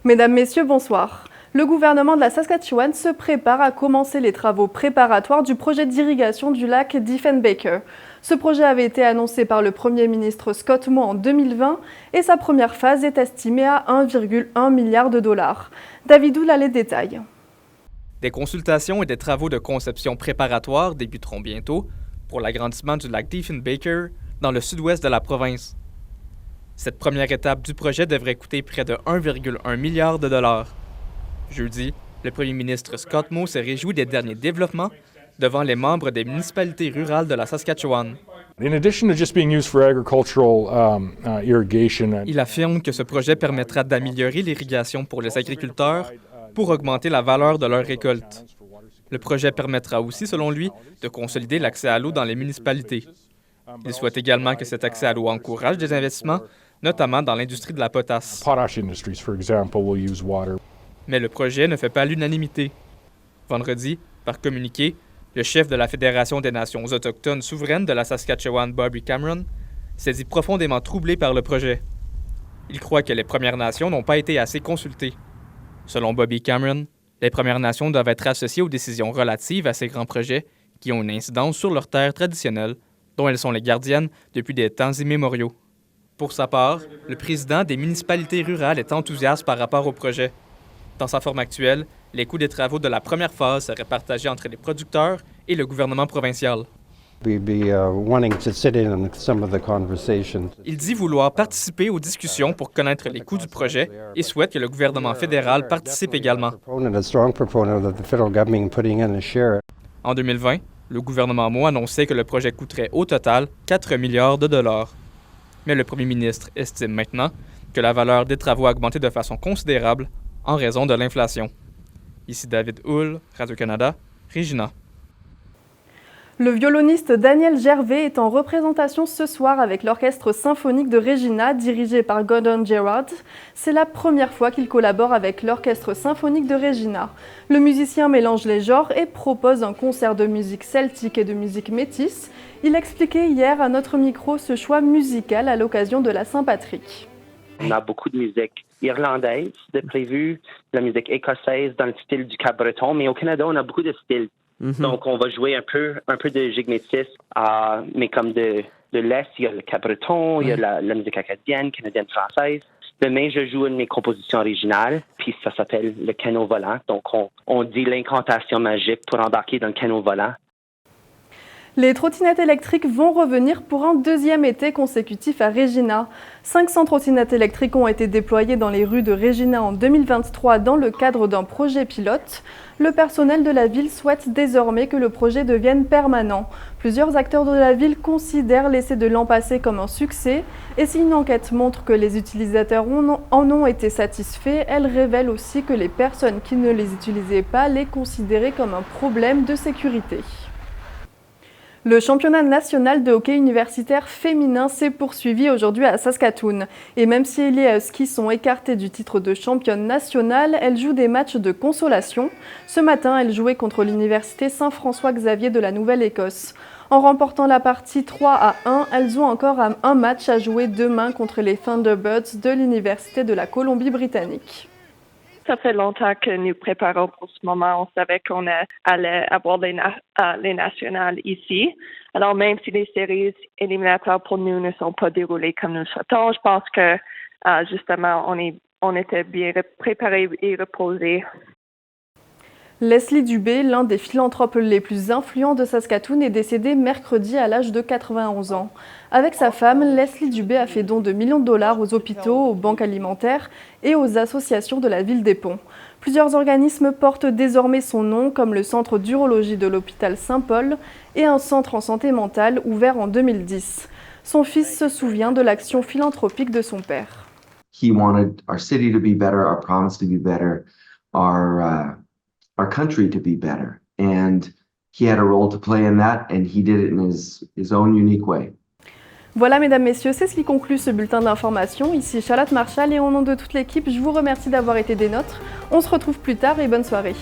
Mesdames, Messieurs, bonsoir. Le gouvernement de la Saskatchewan se prépare à commencer les travaux préparatoires du projet d'irrigation du lac Diefenbaker. Ce projet avait été annoncé par le Premier ministre Scott Moe en 2020 et sa première phase est estimée à 1,1 milliard de dollars. David Houle a les détails. Des consultations et des travaux de conception préparatoires débuteront bientôt pour l'agrandissement du lac Diefenbaker dans le sud-ouest de la province. Cette première étape du projet devrait coûter près de 1,1 milliard de dollars. Jeudi, le premier ministre Scott Moe s'est réjoui des derniers développements devant les membres des municipalités rurales de la Saskatchewan. In addition to just being used for agricultural irrigation, Il affirme que ce projet permettra d'améliorer l'irrigation pour les agriculteurs pour augmenter la valeur de leurs récoltes. Le projet permettra aussi, selon lui, de consolider l'accès à l'eau dans les municipalités. Il souhaite également que cet accès à l'eau encourage des investissements, notamment dans l'industrie de la potasse. potash industries, for example, will use water. Mais le projet ne fait pas l'unanimité. Vendredi, par communiqué, le chef de la Fédération des Nations autochtones souveraines de la Saskatchewan, Bobby Cameron, s'est dit profondément troublé par le projet. Il croit que les Premières Nations n'ont pas été assez consultées. Selon Bobby Cameron, les Premières Nations doivent être associées aux décisions relatives à ces grands projets qui ont une incidence sur leurs terres traditionnelles, dont elles sont les gardiennes depuis des temps immémoriaux. Pour sa part, le président des municipalités rurales est enthousiaste par rapport au projet. Dans sa forme actuelle, les coûts des travaux de la première phase seraient partagés entre les producteurs et le gouvernement provincial. We'd be wanting to sit in on some of the conversations. Il dit vouloir participer aux discussions pour connaître les coûts du projet et souhaite que le gouvernement fédéral participe également. A strong proponent of the federal government putting in a share. En 2020, le gouvernement Moe annonçait que le projet coûterait au total 4 milliards de dollars. Mais le premier ministre estime maintenant que la valeur des travaux a augmenté de façon considérable en raison de l'inflation. Ici David Houle, Radio-Canada, Regina. Le violoniste Daniel Gervais est en représentation ce soir avec l'Orchestre symphonique de Regina, dirigé par Gordon Gerard. C'est la première fois qu'il collabore avec l'Orchestre symphonique de Regina. Le musicien mélange les genres et propose un concert de musique celtique et de musique métisse. Il expliquait hier à notre micro ce choix musical à l'occasion de la Saint-Patrick. On a beaucoup de musique irlandaise de prévu, de la musique écossaise dans le style du cap-breton, mais au Canada, on a beaucoup de styles. Donc, on va jouer un peu de jig métis, mais comme de l'Est, il y a le cap-breton, il y a la musique acadienne, canadienne, française. Demain, je joue une de mes compositions originales, puis ça s'appelle le canot volant. Donc, on dit l'incantation magique pour embarquer dans le canot volant. Les trottinettes électriques vont revenir pour un deuxième été consécutif à Regina. 500 trottinettes électriques ont été déployées dans les rues de Regina en 2023 dans le cadre d'un projet pilote. Le personnel de la ville souhaite désormais que le projet devienne permanent. Plusieurs acteurs de la ville considèrent l'essai de l'an passé comme un succès. Et si une enquête montre que les utilisateurs en ont été satisfaits, elle révèle aussi que les personnes qui ne les utilisaient pas les considéraient comme un problème de sécurité. Le championnat national de hockey universitaire féminin s'est poursuivi aujourd'hui à Saskatoon. Et même si les Huskies sont écartés du titre de championne nationale, elles jouent des matchs de consolation. Ce matin, elles jouaient contre l'université Saint-François-Xavier de la Nouvelle-Écosse. En remportant la partie 3-1, elles ont encore un match à jouer demain contre les Thunderbirds de l'université de la Colombie-Britannique. Ça fait longtemps que nous préparons pour ce moment. On savait qu'on allait avoir les nationales ici. Alors, même si les séries éliminatoires pour nous ne sont pas déroulées comme nous souhaitons, je pense que, justement, on était bien préparés et reposés. Leslie Dubé, l'un des philanthropes les plus influents de Saskatoon, est décédé mercredi à l'âge de 91 ans. Avec sa femme, Leslie Dubé a fait don de millions de dollars aux hôpitaux, aux banques alimentaires et aux associations de la ville des Ponts. Plusieurs organismes portent désormais son nom, comme le centre d'urologie de l'hôpital Saint-Paul et un centre en santé mentale ouvert en 2010. Son fils se souvient de l'action philanthropique de son père. He wanted our city to be better, our province to be better, our country to be better. And he had a role to play in that, and he did it in his own unique way. Voilà, mesdames, messieurs, c'est ce qui conclut ce bulletin d'information. Ici Charlotte Marchal et au nom de toute l'équipe, je vous remercie d'avoir été des nôtres. On se retrouve plus tard et bonne soirée.